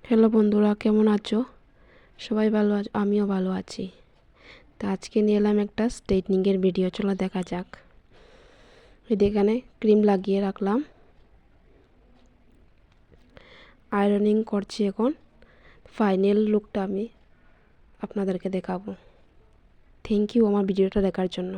Hello বন্ধুরা, কেমন আছো? সবাই ভালো আছো? আমিও ভালো আছি। তো আজকে নিয়ে এলাম একটা স্ট্রেটনিংয়ের ভিডিও। চলো দেখা যাক। এখানে ক্রিম লাগিয়ে রাখলাম, আয়রনিং করছি এখন। ফাইনাল লুকটা আমি আপনাদেরকে দেখাবো। থ্যাংক ইউ আমার ভিডিওটা দেখার জন্য।